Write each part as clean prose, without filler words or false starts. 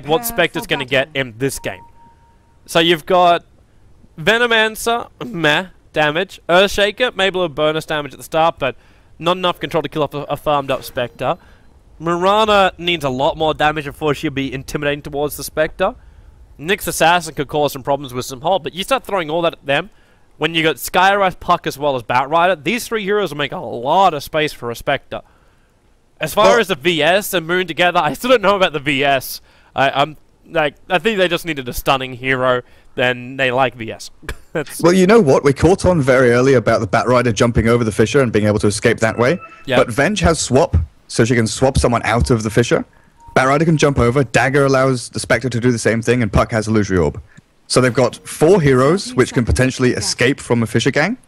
expect what Spectre's going to get in this game. So you've got Venomancer, meh, damage. Earthshaker, maybe a little bonus damage at the start, but not enough control to kill off a farmed up Spectre. Mirana needs a lot more damage before she'll be intimidating towards the Spectre. Nyx Assassin could cause some problems with some hold, but you start throwing all that at them. When you got Skywrath, Puck, as well as Batrider, these three heroes will make a lot of space for a Spectre. As far as the VS and Moon together, I still don't know about the VS. I think they just needed a stunning hero, then they like VS. Well, you know what? We caught on very early about the Batrider jumping over the Fissure and being able to escape that way. Yep. But Venge has swap, so she can swap someone out of the Fissure. Batrider can jump over, Dagger allows the Spectre to do the same thing, and Puck has Illusory Orb. So they've got 4 heroes which can potentially escape from a Fissure gang.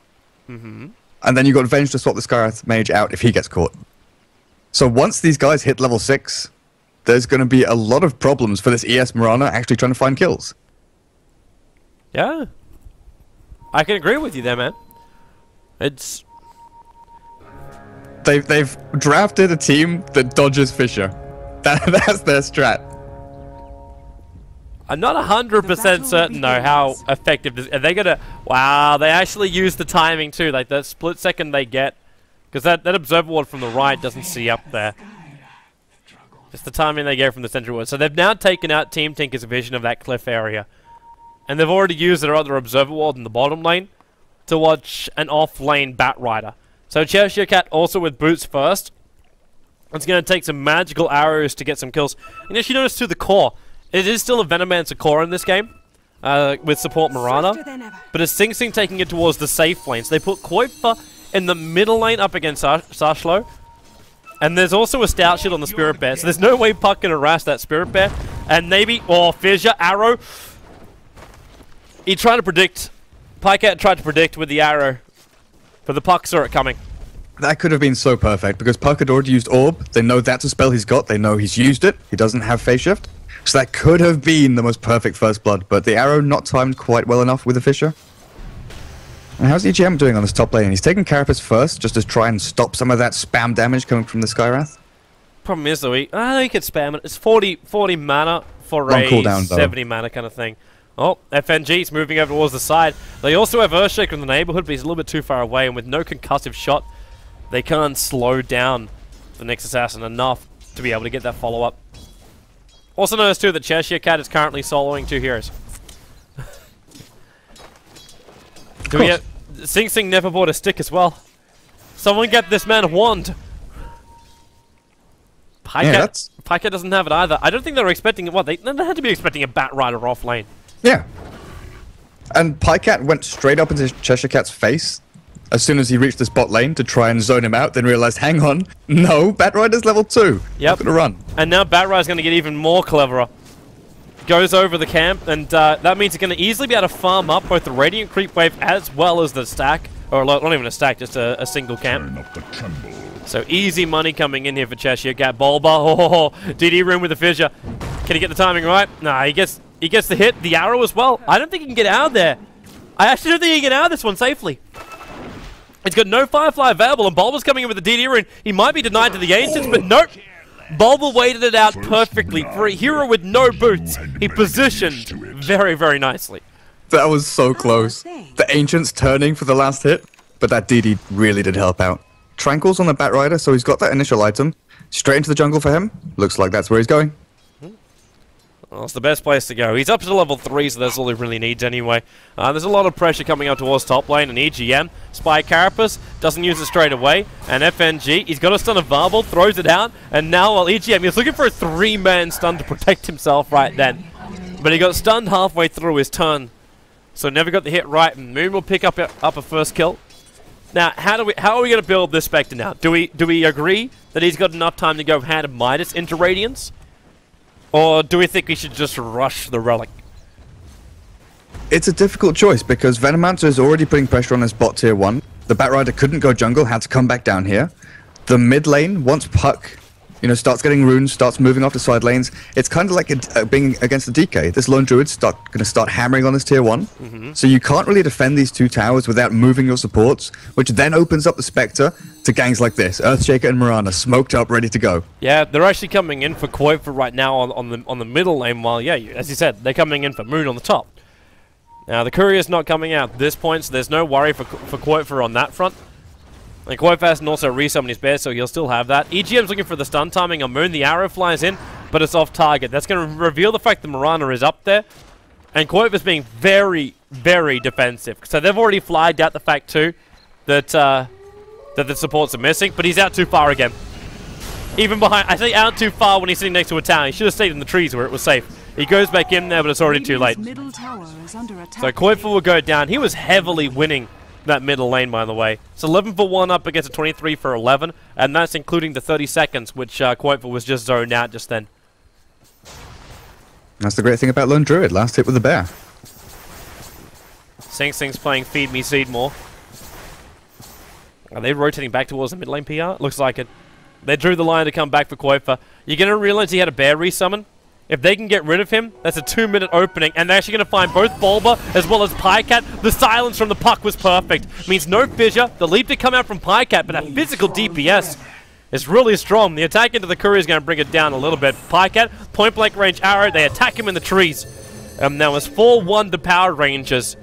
And then you've got Venge to swap the Skywrath Mage out if he gets caught. So once these guys hit level 6, there's going to be a lot of problems for this ES Mirana actually trying to find kills. Yeah. I can agree with you there, man. It's... They've drafted a team that dodges Fissure. That's their strat. I'm not 100% certain, though, how effective this... Are they gonna... Wow, they actually use the timing, too. Like, that split second they get. Because that Observer Ward from the right doesn't see up there. Just the timing they get from the central ward. So they've now taken out Team Tinker's vision of that cliff area. And they've already used their other Observer Ward in the bottom lane to watch an off-lane Batrider. So Cheshire Cat also with boots first. It's going to take some magical arrows to get some kills. And if you notice too, the core. It is still a Venomancer core in this game. With support Mirana. But it's Sing Sing taking it towards the safe lane. So they put Kuiper in the middle lane up against Sashlo. And there's also a Stout Shield on the Spirit Bear. So there's no way Puck can harass that Spirit Bear. And maybe... Oh, Fissure, Arrow. He tried to predict... Pycat tried to predict with the arrow. But the Puck saw it coming. That could have been so perfect, because Puck had already used Orb. They know that's a spell he's got. They know he's used it. He doesn't have Phase Shift. So that could have been the most perfect First Blood. But the arrow not timed quite well enough with the Fissure. And how's EGM doing on this top lane? He's taking Carapace first, just to try and stop some of that spam damage coming from the Skywrath. Problem is, though, he could spam it. It's 40 mana for Long a cooldown, 70 mana kind of thing. Oh, FNG's moving over towards the side. They also have Earthshaker in the neighborhood, but he's a little bit too far away, and with no concussive shot, they can't slow down the Nyx Assassin enough to be able to get that follow-up. Also notice, too, that Cheshire Cat is currently soloing 2 heroes. Do we get... Sing Sing never bought a stick as well. Someone get this man a wand. Pycat doesn't have it either. I don't think they were expecting it. What? They had to be expecting a Batrider off lane. Yeah. And Pycat went straight up into Cheshire Cat's face as soon as he reached this bot lane to try and zone him out, then realized, hang on, no, Batrider's level 2. Yep. I'm gonna run. And now Batrider's gonna get even more cleverer. Goes over the camp, and that means he's going to easily be able to farm up both the Radiant Creep Wave as well as the stack. Or not even a stack, just a single camp. So easy money coming in here for Cheshire Cat. Bulba, oh, DD room with the Fissure. Can he get the timing right? Nah, he gets the hit, the arrow as well. I don't think he can get out of there. I actually don't think he can get out of this one safely. He's got no Firefly available, and Bulba's coming in with the DD rune. He might be denied to the Ancients, but nope. Bulba waited it out perfectly for a hero with no boots. He positioned very, very nicely. That was so close. The Ancients turning for the last hit, but that DD really did help out. Tranquil's on the Batrider, so he's got that initial item. Straight into the jungle for him. Looks like that's where he's going. Well, it's the best place to go. He's up to level 3, so that's all he really needs anyway. There's a lot of pressure coming up towards top lane, and EGM, Spy Carapace, doesn't use it straight away, and FNG, he's got a stun of Varble, throws it out, and now while EGM, he's looking for a 3-man stun to protect himself right then. But he got stunned halfway through his turn, so never got the hit right, and Moon will pick up a first kill. Now, how are we going to build this Spectre now? Do we agree that he's got enough time to go hand Midas into Radiance? Or do we think we should just rush the Relic? It's a difficult choice because Venomancer is already putting pressure on his bot tier 1. The Batrider couldn't go jungle, had to come back down here. The mid lane, once Puck you know, starts getting runes, starts moving off the side lanes. It's kind of like being against the DK. This lone druid's going to start hammering on this tier 1. So you can't really defend these 2 towers without moving your supports, which then opens up the Spectre to gangs like this. Earthshaker and Mirana smoked up, ready to go. Yeah, they're actually coming in for Qualifier right now on the middle lane, while, yeah, as you said, they're coming in for Moon on the top. Now, the Courier's not coming out at this point, so there's no worry for Qualifier on that front. And Qualifier can also resummon his bear, so he'll still have that. EGM's looking for the stun timing on Moon. The arrow flies in, but it's off target. That's going to reveal the fact that Mirana is up there. And Qualifier's being very, very defensive. So they've already flagged out the fact, too, that the supports are missing. But he's out too far again. Even behind... I say out too far when he's sitting next to a tower. He should have stayed in the trees where it was safe. He goes back in there, but it's already too late. So Qualifier will go down. He was heavily winning that middle lane, by the way. It's 11 for 1 up against a 23 for 11, and that's including the 30 seconds, which Qualifier was just zoned out just then. That's the great thing about Lone Druid. Last hit with the bear. Sing Sing's playing Feed Me Seed more. Are they rotating back towards the mid lane PR? Looks like it. They drew the line to come back for Qualifier. You're going to realize he had a bear resummon. If they can get rid of him, that's a 2-minute opening, and they're actually going to find both Bulba as well as Pycat. The silence from the puck was perfect. Means no fissure. The leap to come out from Pycat, but that physical DPS is really strong. The attack into the Courier is going to bring it down a little bit. Pycat, point-blank range arrow. They attack him in the trees. Now it's 4-1 to Power Rangers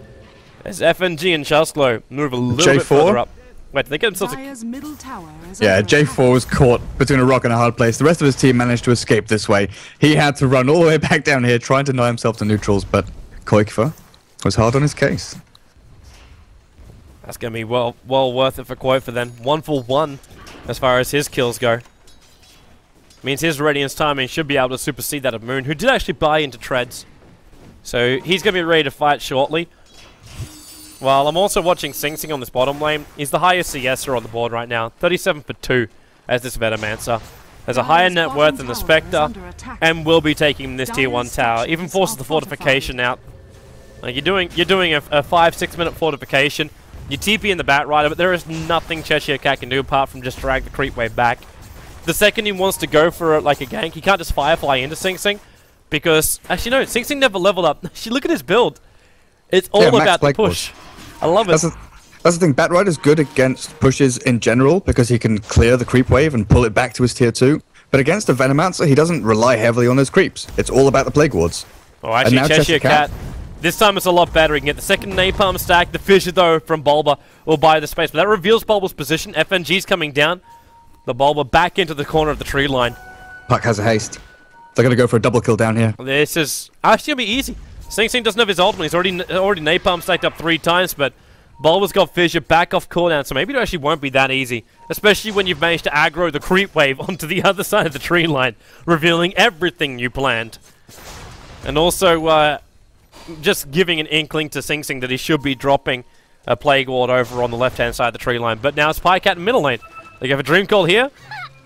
as FNG and Shasklo move a little bit further up. Wait, did they get themselves Yeah, J4 was caught between a rock and a hard place. The rest of his team managed to escape this way. He had to run all the way back down here, trying to deny himself to neutrals, but Qualifier was hard on his case. That's going to be well worth it for Qualifier then. 1 for 1 as far as his kills go. Means his Radiance timing should be able to supersede that of Moon, who did actually buy into treads. So he's going to be ready to fight shortly. Well, I'm also watching Sing Sing on this bottom lane. He's the highest CSer on the board right now. 37 for 2 as this Venomancer. Has a higher net worth than the Spectre, and will be taking this tier 1 tower. Even forces the fortification out. Like you're doing a 5-6 minute fortification. You TP in the Batrider, but there is nothing Cheshire Cat can do apart from just drag the creep wave back. The second he wants to go for like a gank, he can't just Firefly into Sing Sing, because actually no, Sing Sing never leveled up. Actually, look at his build. It's all about the push. I love it. That's the thing. Batrider's good against pushes in general because he can clear the creep wave and pull it back to his tier 2. But against a Venomancer, he doesn't rely heavily on those creeps. It's all about the Plague Wards. Oh, actually, Cheshire Cat. This time it's a lot better. He can get the second Napalm stack. The fissure, though, from Bulba will buy the space. But that reveals Bulba's position. FNG's coming down. The Bulba back into the corner of the tree line. Puck has a haste. They're going to go for a double kill down here. This is actually going to be easy. Sing Sing doesn't have his ultimate. He's already Napalm stacked up 3 times, but Bulba's got fissure back off cooldown, so maybe it actually won't be that easy. Especially when you've managed to aggro the creep wave onto the other side of the tree line, revealing everything you planned. And also, just giving an inkling to Sing Sing that he should be dropping a Plague Ward over on the left-hand side of the tree line. But now it's Pycat in middle lane. They have a Dream Call here.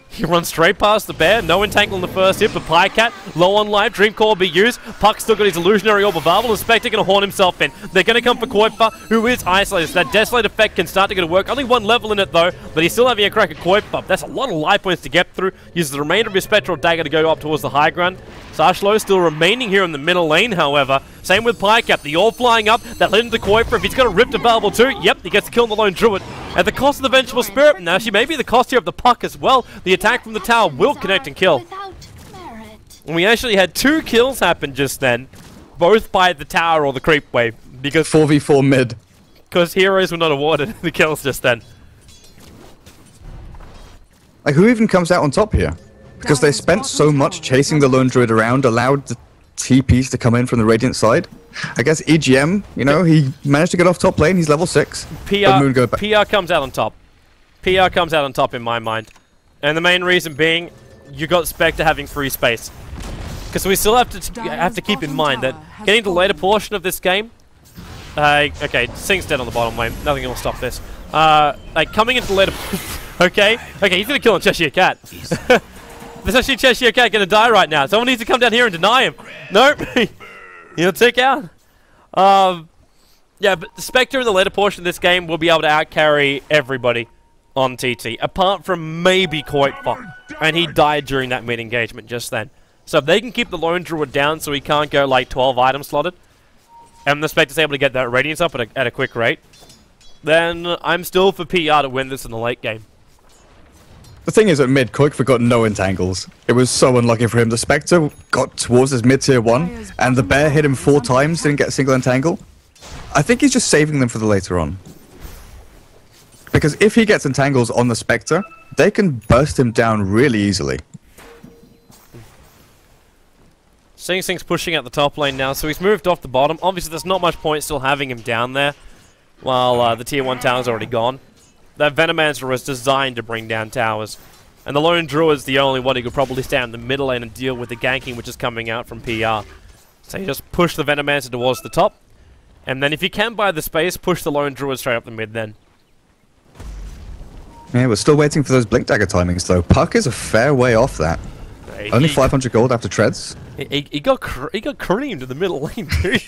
He runs straight past the bear. No entangle in the first hit, but Pycat, low on life. Dream Call will be used. Puck's still got his illusionary orb available. The Spectre going to horn himself in. They're going to come for Qualifier, who is isolated. So that Desolate effect can start to get to work. Only 1 level in it, though, but he's still having a crack at Qualifier. That's a lot of life points to get through. Uses the remainder of his Spectral Dagger to go up towards the high ground. Sashlo still remaining here in the middle lane, however. Same with Pycat. The orb flying up. That led into Qualifier. If he's got a Rift available too, yep, he gets to kill the Lone Druid. At the cost of the Vengeful Spirit, now she may be the cost here of the puck as well. The attack from the tower will connect and kill. And we actually had 2 kills happen just then, both by the tower or the creep wave, because 4v4 mid. Because heroes were not awarded the kills just then. Like, who even comes out on top here? Because they spent so much chasing the Lone Druid around, allowed the TPs to come in from the Radiant side. I guess EGM, you know, he managed to get off top lane. He's level 6. PR comes out on top. PR comes out on top in my mind. And the main reason being, you got Spectre having free space. Because we still have to keep in mind that getting to the later portion of this game... okay, Sing's dead on the bottom lane. Nothing will stop this. Like, coming into the later... okay, he's going to kill on Cheshire Cat. There's actually Cheshire Cat going to die right now. Someone needs to come down here and deny him. Nope. He'll tick out. Yeah, but the Spectre in the later portion of this game will be able to outcarry everybody on TT, apart from maybe Qualifiers, and he died during that mid-engagement just then. So if they can keep the Lone Druid down so he can't go like 12 items slotted, and the Spectre's able to get that Radiance up at a quick rate, then I'm still for PR to win this in the late game. The thing is, at mid, Qualifiers got no entangles. It was so unlucky for him. The Spectre got towards his mid-tier 1, and the Bear hit him 4 times, didn't get a single entangle. I think he's just saving them for the later on. Because if he gets entangles on the Spectre, they can burst him down really easily. Sing Sing's pushing at the top lane now, so he's moved off the bottom. Obviously, there's not much point still having him down there, while the tier 1 tower's already gone. That Venomancer was designed to bring down towers. And the Lone Druid's the only one who could probably stay in the middle lane and deal with the ganking which is coming out from PR. So you just push the Venomancer towards the top, and then if you can buy the space, push the Lone Druid straight up the mid then. Yeah, we're still waiting for those Blink Dagger timings though. Puck is a fair way off that. Only 500 gold after treads. He got creamed in the middle lane, dude.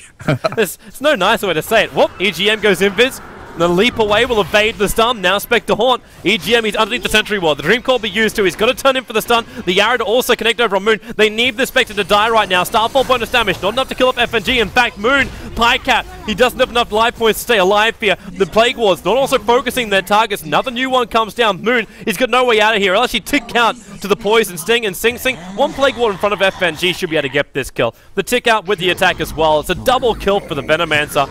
There's no nicer way to say it. Whoop, EGM goes invis. The leap away will evade the stun. Now Spectre Haunt. EGM, he's underneath the Sentry Ward. The Dream Core will be used to. He's got to turn in for the stun. The arrow to also connect over on Moon. They need the Spectre to die right now. Starfall bonus damage. Not enough to kill up FNG. In fact, Moon, Pycat, he doesn't have enough life points to stay alive here. The Plague Ward's not also focusing their targets. Another new one comes down. Moon, he's got no way out of here. I'll actually tick out to the Poison Sting and Sing Sing. One Plague Ward in front of FNG should be able to get this kill. The tick out with the attack as well. It's a double kill for the Venomancer.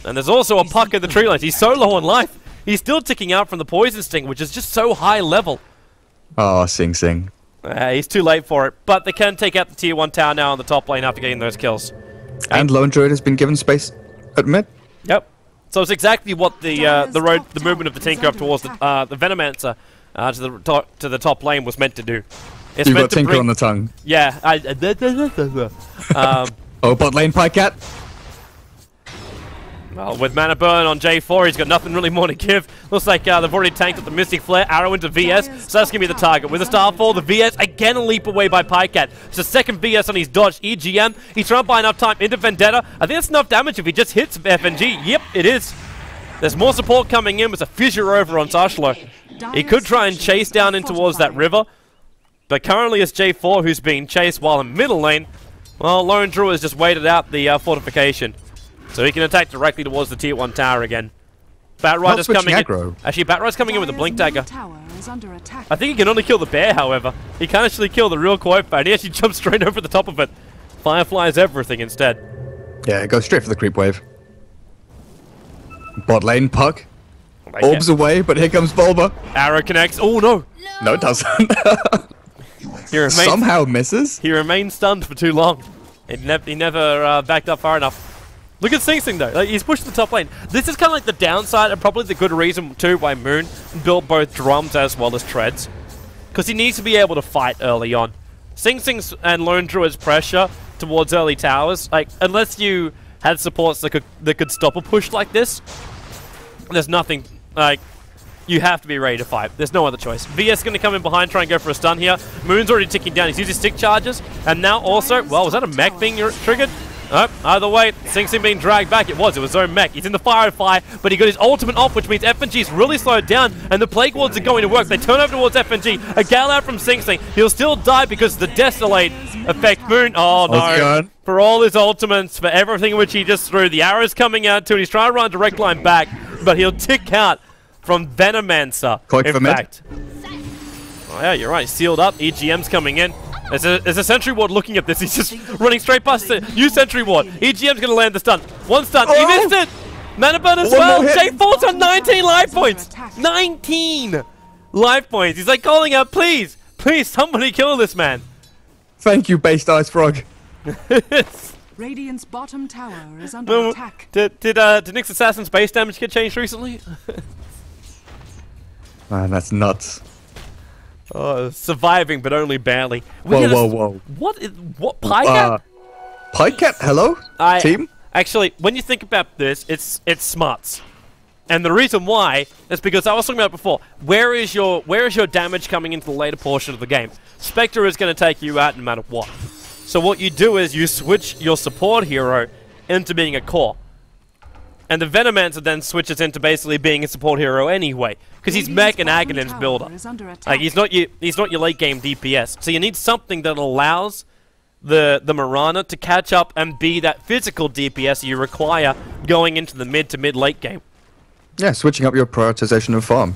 And there's also a Puck in the tree lines. He's so low on life. He's still ticking out from the Poison Sting, which is just so high level. Oh, Sing Sing. He's too late for it. But they can take out the tier 1 tower now on the top lane after getting those kills. And Lone Druid has been given space at mid. Yep. So it's exactly what the movement of the Tinker up towards the Venomancer to the top lane was meant to do. It's You've meant got Tinker on the tongue. Yeah. Oh, bot lane Pycat. Well, with mana burn on J4, he's got nothing really more to give. Looks like they've already tanked up the Mystic Flare, arrow into VS, so that's going to be the target. With the Starfall, the VS, again a leap away by Pycat. It's the second VS on his dodge. EGM, he's trying to buy enough time into Vendetta. I think that's enough damage if he just hits FNG. Yep, it is. There's more support coming in with a fissure over on Tashlo. He could try and chase down in towards that river, but currently it's J4 who's being chased while in middle lane. Well, Lone Druid has just waited out the fortification. So he can attack directly towards the tier 1 tower again. Batrider's coming in. Actually, Batrider's coming in with a Blink Dagger. I think he can only kill the bear, however. He can't actually kill the real Qualifier. He actually jumps straight over the top of it. Fireflies everything instead. Yeah, go straight for the creep wave. Bot lane, Puck. Orbs away, but here comes Bulba. Arrow connects. Oh, no. No, it doesn't. He somehow misses. He remained stunned for too long. He never backed up far enough. Look at Sing Sing though, like, he's pushed to the top lane. This is kind of like the downside and probably the good reason too why Moon built both drums as well as treads. Because he needs to be able to fight early on. Sing Sing's and Lone Druid's pressure towards early towers, like unless you had supports that could stop a push like this, there's nothing, like, you have to be ready to fight. There's no other choice. VS going to come in behind, try and go for a stun here. Moon's already ticking down. He's using stick charges. And now also, well, was that a mech being triggered? Nope, either way, Sing Sing being dragged back. It was his own mech. He's in the fire, but he got his ultimate off, which means FNG's really slowed down, and the Plague Wards are going to work. They turn over towards FNG. A gal out from Sing Sing. He'll still die because of the Desolate effect. Moon, oh no. For all his ultimates, for everything which he just threw, the arrow's coming out to him. He's trying to run a direct line back, but he'll tick out from Venomancer. In fact. Oh yeah, you're right. He's sealed up. EGM's coming in. There's a Sentry Ward looking at this. He's just running straight past it. Use Sentry Ward. EGM's going to land the stun. One stun. He missed it. Mana burn as well. J4's on 19 life points. 19 life points. He's like calling out, please, please, somebody kill this man. Thank you, based Ice Frog. Radiant's bottom tower is under attack. Did Nick's Assassin's base damage get changed recently? Man, that's nuts. Oh, surviving, but only barely. Whoa. What Pycat? Pycat, hello? Team? Actually, when you think about this, it's smarts. And the reason why is because I was talking about before. Where is your damage coming into the later portion of the game? Spectre is going to take you out no matter what. So what you do is you switch your support hero into being a core. And the Venomancer then switches into basically being a support hero anyway, because he's Mech and Aghanim's builder. Like he's not your late game DPS. So you need something that allows the Mirana to catch up and be that physical DPS you require going into the mid to mid-late game. Yeah, switching up your prioritization of farm.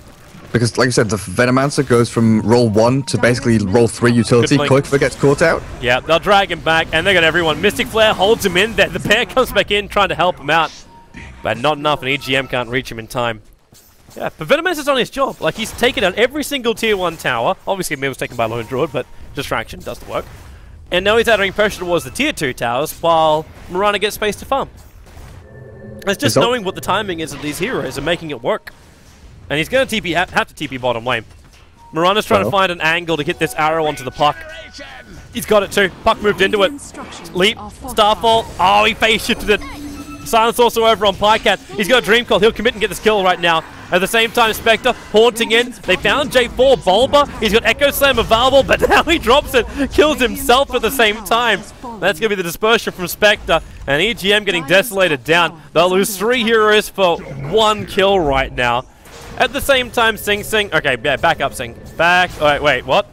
Because, like I said, the Venomancer goes from roll 1 to basically roll 3 utility. Qualifier gets caught out. Yeah, they'll drag him back, and they got everyone. Mystic Flare holds him in there. The pair comes back in trying to help him out. But not enough, and EGM can't reach him in time. Yeah, but Venomancer's on his job. Like, he's taken out every single tier 1 tower. Obviously, Mir was taken by Lone Druid, but distraction does the work. And now he's adding pressure towards the tier 2 towers, while Mirana gets space to farm. It's just knowing what the timing is of these heroes and making it work. And he's going to have to TP bottom lane. Mirana's trying to find an angle to get this arrow onto the puck. He's got it too. Puck moved into it. Leap. Starfall. Oh, he face shifted it. Silence also over on Pycat. He's got a Dream Call. He'll commit and get this kill right now. At the same time, Spectre haunting in. They found J4 Bulba. He's got Echo Slam available, but now he drops it. Kills himself at the same time. That's going to be the dispersion from Spectre. And EGM getting desolated down. They'll lose 3 heroes for 1 kill right now. At the same time, Sing Sing. Okay, yeah, back up, Sing. Back. Oh, wait, what?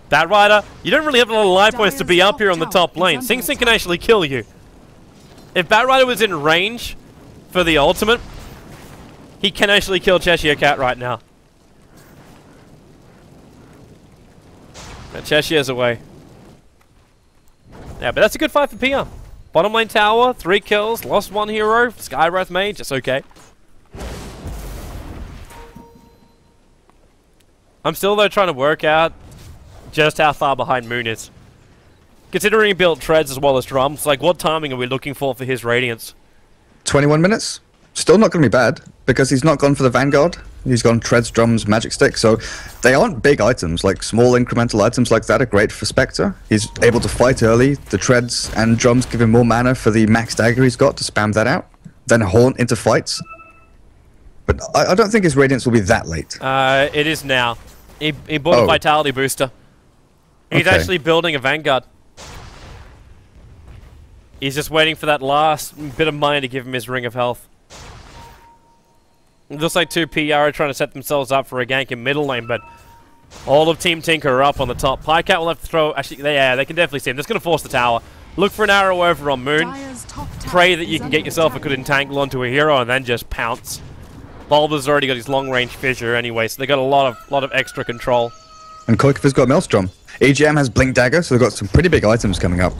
Bat Rider, you don't really have a lot of life points to be up here on the top lane. Sing Sing can actually kill you. If Bat Rider was in range for the ultimate, he can actually kill Cheshire Cat right now. And Cheshire's away. Yeah, but that's a good fight for PR. Bottom lane tower, 3 kills, lost 1 hero. Skywrath Mage, it's okay. I'm still, though, trying to work out just how far behind Moon is. Considering he built treads as well as drums, like, what timing are we looking for his Radiance? 21 minutes. Still not going to be bad, because he's not gone for the Vanguard. He's gone treads, drums, magic stick, so they aren't big items. Like, small incremental items like that are great for Spectre. He's able to fight early. The treads and drums give him more mana for the max dagger he's got to spam that out. Then haunt into fights. But I don't think his Radiance will be that late. It is now. He bought a Vitality booster. He's actually building a Vanguard. He's just waiting for that last bit of money to give him his Ring of Health. It looks like 2 PR are trying to set themselves up for a gank in middle lane, but all of Team Tinker are up on the top. Pycat will have to throw... Actually, they can definitely see him. Just going to force the tower. Look for an arrow over on Moon. Pray that you can get yourself a good entangle onto a hero and then just pounce. Bulba's already got his long-range fissure anyway, so they got a lot of extra control. And Koikva's got Maelstrom. EGM has Blink Dagger, so they've got some pretty big items coming up.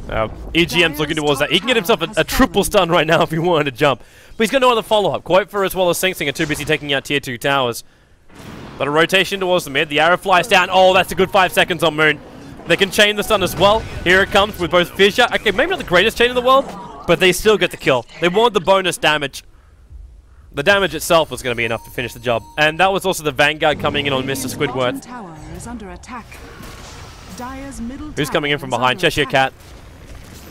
EGM's looking towards that. He can get himself a triple stun right now if he wanted to jump. But he's got no other follow-up. Qualifier as well as Sing Sing are too busy taking out tier 2 towers. But a rotation towards the mid. The arrow flies down. Oh, that's a good 5 seconds on Moon. They can chain the stun as well. Here it comes with both Fissure. Okay, maybe not the greatest chain in the world, but they still get the kill. They want the bonus damage. The damage itself was going to be enough to finish the job. And that was also the Vanguard coming in on Mr. Squidward. Who's coming in from behind? Cheshire Cat.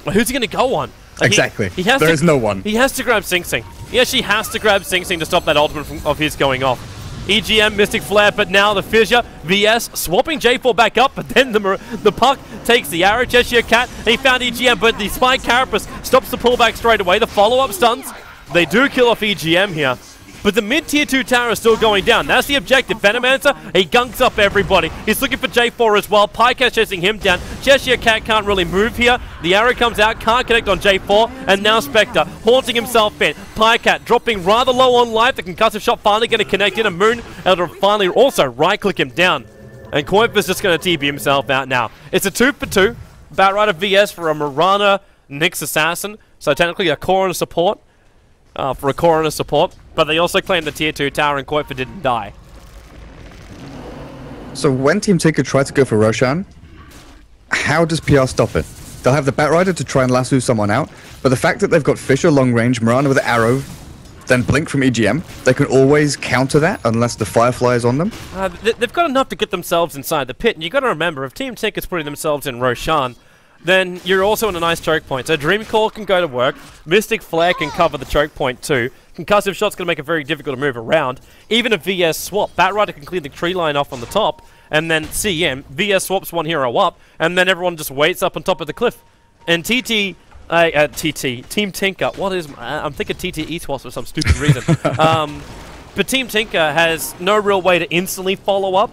Well, who's he going to go on? Like exactly. There is no one. He has to grab Sing Sing. He actually has to grab Sing Sing to stop that ultimate of his going off. EGM, Mystic Flare, but now the Fissure, VS, swapping J4 back up, but then the puck takes the arrow. Cheshire Cat, and he found EGM, but the Spike Carapace stops the pullback straight away. The follow-up stuns. They do kill off EGM here. But the mid-tier 2 tower is still going down. That's the objective. Venomancer, he gunks up everybody. He's looking for J4 as well. Pycat chasing him down. Cheshire Cat can't really move here. The arrow comes out, can't connect on J4. And now Spectre haunting himself in. Pycat dropping rather low on life. The concussive shot finally going to connect in. And Moon able to finally also right-click him down. And Qualifiers just going to TP himself out now. It's a 2 for 2. Batrider VS for a Mirana Nyx Assassin. So technically a core and a support. For a core and a support, but they also claim the tier 2 tower and Qualifier didn't die. So when Team Tinker try to go for Roshan, how does PR stop it? They'll have the Batrider to try and lasso someone out, but the fact that they've got Fissure long range, Mirana with an arrow, then Blink from EGM, they can always counter that unless the Firefly is on them. They've got enough to get themselves inside the pit, and you've got to remember, if Team Tinker's putting themselves in Roshan, then you're also in a nice choke point. So Dream Call can go to work. Mystic Flare can cover the choke point too. Concussive Shot's going to make it very difficult to move around. Even a VS swap. Batrider can clear the tree line off on the top. And then CM. VS swaps one hero up. And then everyone just waits up on top of the cliff. And TT TT. Team Tinker. What is... I'm thinking TT Esports for some stupid reason. But Team Tinker has no real way to instantly follow up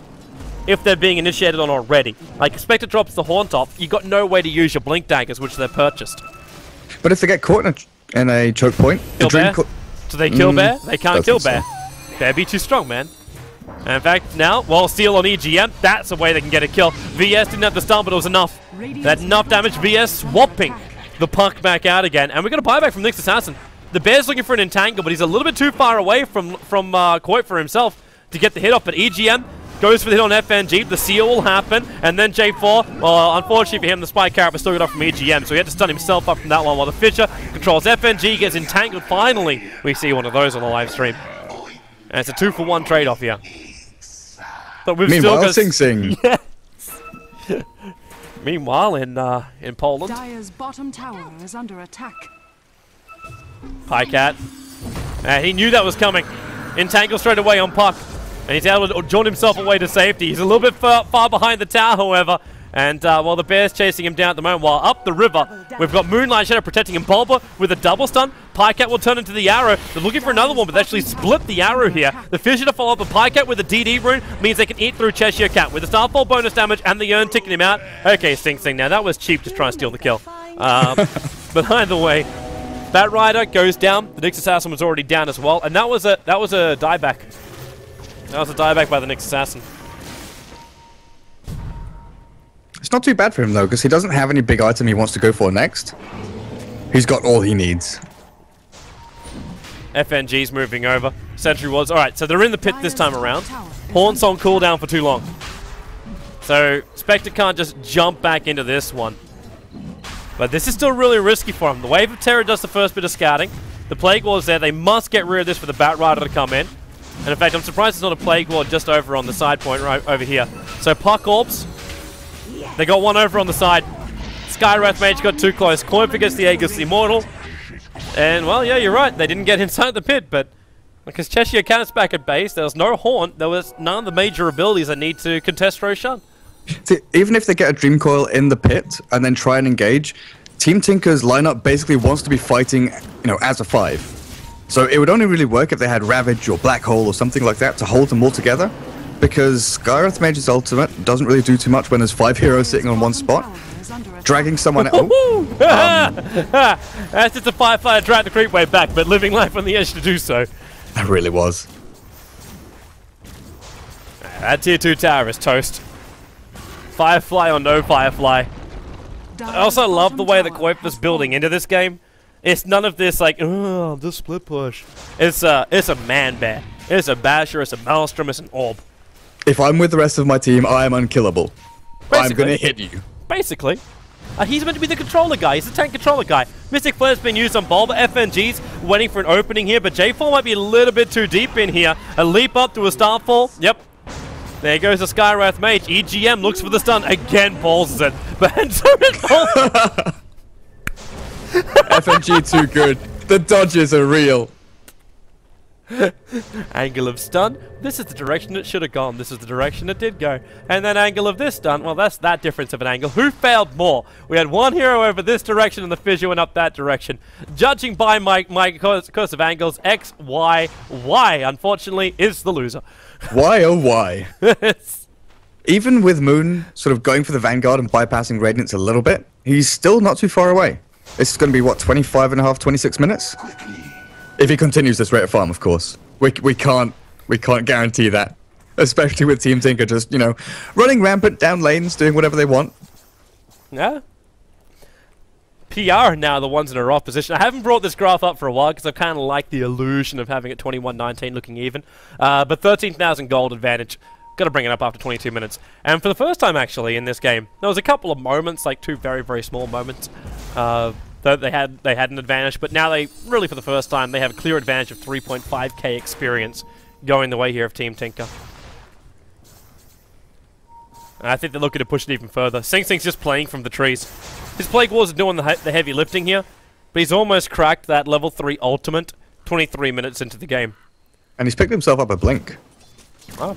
if they're being initiated on already. Like, Spectre drops the Haunt off, you got no way to use your Blink Daggers, which they're purchased. But if they get caught in a choke point... Kill Bear? Do they kill Bear? They can't kill Bear. So. Bear be too strong, man. And in fact, now, while Steel on EGM, that's a way they can get a kill. VS didn't have the stun, but it was enough. That enough damage. VS swapping the puck back out again. And we're going to buy back from Nyx Assassin. The Bear's looking for an entangle, but he's a little bit too far away from Coit for himself to get the hit off. But EGM goes for the hit on FNG. The seal will happen. And then J4, well, unfortunately for him, the spy character still got off from EGM, so he had to stun himself up from that one while the Fisher controls FNG, gets entangled. Finally, we see one of those on the live stream. And it's a 2-for-1 trade-off here. But we've Meanwhile, still Sing Sing. Yes. Meanwhile, in Poland, Dire's bottom tower is under attack. Pycat. He knew that was coming. Entangle straight away on Puck. And he's able to jaunt himself away to safety. He's a little bit far behind the tower, however. And while the Bear's chasing him down at the moment, while up the river, we've got Moonlight Shadow protecting him. Bulba with a double stun. Pycat will turn into the arrow. They're looking for another one, but they actually split the arrow here. The Fisher to follow up, but Pycat with a DD rune means they can eat through Cheshire Cat with the Starfall bonus damage and the urn ticking him out. Okay, Sing Sing, now that was cheap, just trying to steal the kill. But either way, Bat Rider goes down. The Nyx Assassin was already down as well, and that was a dieback. That was a dieback by the Nyx Assassin. It's not too bad for him, though, because he doesn't have any big item he wants to go for next. He's got all he needs. FNG's moving over. Sentry was... Alright, so they're in the pit this time around. Haunts on cooldown for too long. So, Spectre can't just jump back into this one. But this is still really risky for him. The Wave of Terror does the first bit of scouting. The Plague Ward's there. They must get rid of this for the Bat Rider to come in. And in fact, I'm surprised there's not a Plague Ward just over on the side point right over here. So, Puck Orbs. They got one over on the side. Skywrath Mage got too close. Coin gets the Aegis Immortal. And, well, yeah, you're right. They didn't get inside the pit, but because Cheshire Cat's back at base, there was no Haunt. There was none of the major abilities that need to contest Roshan. See, even if they get a Dream Coil in the pit and then try and engage, Team Tinker's lineup basically wants to be fighting, you know, as a 5. So it would only really work if they had Ravage or Black Hole or something like that to hold them all together. Because Skywrath Mage's ultimate doesn't really do too much when there's 5 heroes sitting on one spot. Dragging someone out. That's just a firefighter drag the creep wave back, but living life on the edge to do so. That really was. That tier 2 tower is toast. Firefly or no Firefly. I also love the way that Quip is building into this game. It's none of this like, oh, this split push. It's a man bear. It's a basher, it's a maelstrom, it's an orb. If I'm with the rest of my team, I am unkillable. Basically. I'm gonna hit you. Basically. He's meant to be the controller guy. He's the tank controller guy. Mystic Flare's been used on Bulba. FNG's waiting for an opening here, but J4 might be a little bit too deep in here. A leap up to a Starfall. Yep. There goes the Skywrath Mage. EGM looks for the stun. Again, pauses it. But FNG too good. The dodges are real. Angle of stun. This is the direction it should have gone. This is the direction it did go. And then angle of this stun. Well, that's that difference of an angle. Who failed more? We had one hero over this direction and the Fissure went up that direction. Judging by my course of angles, X, Y, Y, unfortunately, is the loser. Why, oh why? Even with Moon sort of going for the Vanguard and bypassing Radiance a little bit, he's still not too far away. It's going to be, what, 25.5, 26 minutes? If he continues this rate of farm, of course. We can't guarantee that. Especially with Team Tinker just, you know, running rampant down lanes, doing whatever they want. Yeah. PR are now the ones in a rough position. I haven't brought this graph up for a while because I kind of like the illusion of having it 21-19 looking even. But 13,000 gold advantage. Got to bring it up after 22 minutes. And for the first time, actually, in this game, there was a couple of moments, like 2 very, very small moments, that they had an advantage. But now they, really for the first time, they have a clear advantage of 3.5k experience going the way here of Team Tinker. And I think they're looking to push it even further. Sing Sing's just playing from the trees. His Plague Wars are doing the heavy lifting here, but he's almost cracked that level 3 ultimate 23 minutes into the game. And he's picked himself up a Blink. Oh.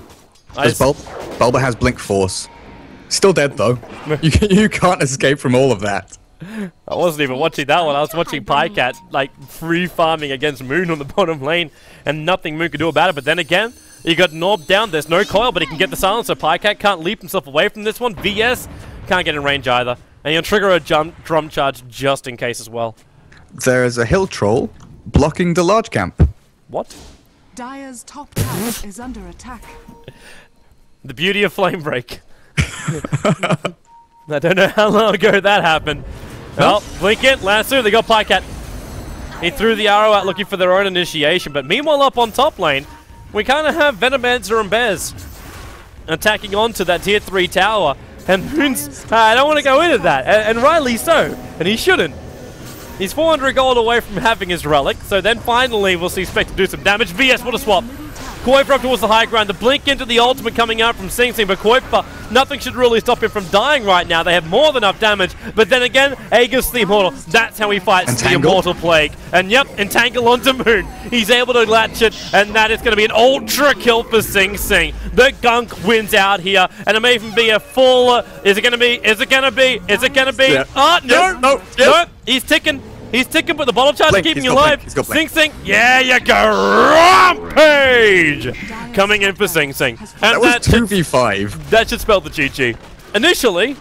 Bulba has Blink Force. Still dead, though. You can't escape from all of that. I wasn't even watching that one. I was watching Pycat, like, free farming against Moon on the bottom lane, and nothing Moon could do about it. But then again, you got Norb down. There's no coil, but he can get the silence, so Pycat can't leap himself away from this one. VS can't get in range either. And you'll trigger a drum charge just in case as well. There's a hill troll blocking the large camp. What? Dire's top tower is under attack. The beauty of Flame Break. I don't know how long ago that happened. Well, blink it, Lasso, they got Pycat. He threw the arrow out looking for their own initiation, but meanwhile up on top lane, we kind of have Venomancer and Bears attacking onto that tier 3 tower. And Moon's, I don't want to go into that, and rightly so, and he shouldn't. He's 400 gold away from having his relic, so then finally we'll see Spectre do some damage. VS, what a swap. Qualifier up towards the high ground, the blink into the ultimate coming out from Sing Sing, but Qualifier, nothing should really stop him from dying right now. They have more than enough damage, but then again, Aegis the Immortal, that's how he fights the Immortal Plague. And yep, Entangle onto Moon. He's able to latch it, and that is going to be an ultra kill for Sing Sing. The Gunk wins out here, and it may even be a full, is it going to be, is it going to be, is it going to be, Yeah. oh, no, Yes, no, yes. no, he's ticking. He's ticking, but the bottle charge is keeping you alive. Sing Sing, yeah, you go. Rampage! Coming in for Sing Sing. And That was 2v5. that should spell the GG. Initially,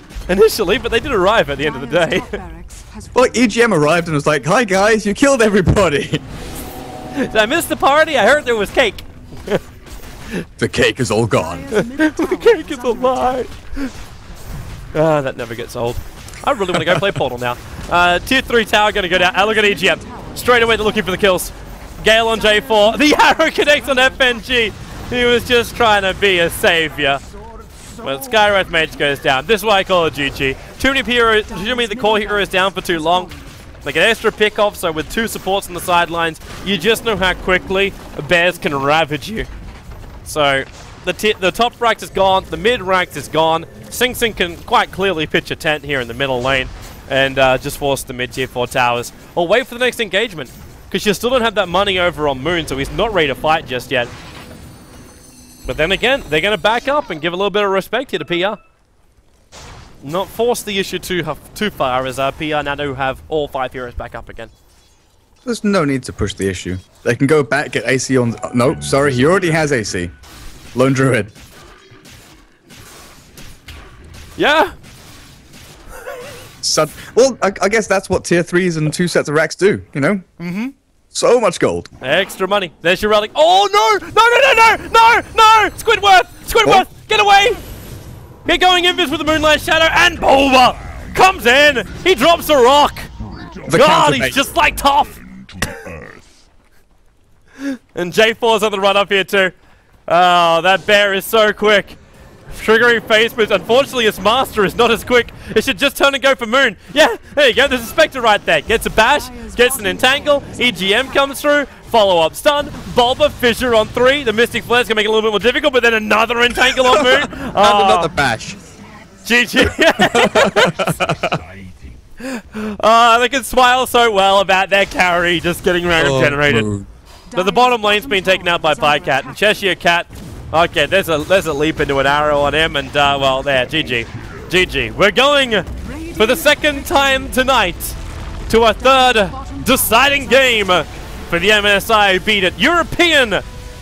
but they did arrive at the end of the day. Well, EGM arrived and was like, "Hi guys, you killed everybody." Did I miss the party? I heard there was cake. The cake is all gone. The cake is alive. Ah, that never gets old. I really want to go play Portal now. Tier 3 tower going to go down. Look at EGM. Straight away they're looking for the kills. Gale on J4. The arrow connects on FNG. He was just trying to be a savior. Well, Skywrath Mage goes down. This is why I call it GG. Too many the core hero is down for too long. They get extra pick-off, so with 2 supports on the sidelines, you just know how quickly Bears can ravage you. So, the top ranks is gone, the mid ranks is gone. Sing Sing can quite clearly pitch a tent here in the middle lane and just force the mid tier 4 towers. Or wait for the next engagement, because you still don't have that money over on Moon, so he's not ready to fight just yet. But then again, they're going to back up and give a little bit of respect here to PR. Not force the issue too far, as PR now do have all 5 heroes back up again. There's no need to push the issue. They can go back, get AC on... no, sorry, he already has AC. Lone Druid. Yeah! Well, I guess that's what tier 3s and 2 sets of racks do, you know? Mm-hmm. So much gold. Extra money. There's your relic. Oh, no! No! Squidward! Get away! Get going Invis with the Moonlight Shadow, and Bulba comes in! He drops a rock! God, he's just like tough! And J4's on the run up here too. Oh, that bear is so quick. Triggering face boost. Unfortunately, his master is not as quick. It should just turn and go for Moon. Yeah, there you go. There's a Spectre right there. Gets a bash, gets an entangle. EGM comes through. Follow-up stun. Bulba, Fissure on 3. The Mystic Flare's going to make it a little bit more difficult, but then another entangle on Moon. And another bash. GG. They can smile so well about their carry just getting random generated. But the bottom lane's been taken out by Bycat and Cheshire Cat. Okay, there's a leap into an arrow on him, and well, there, GG. GG. We're going for the second time tonight to a third deciding game for the MSI Beat It European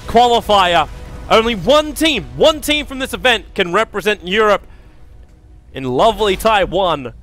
qualifier. Only one team from this event can represent Europe in lovely Taiwan.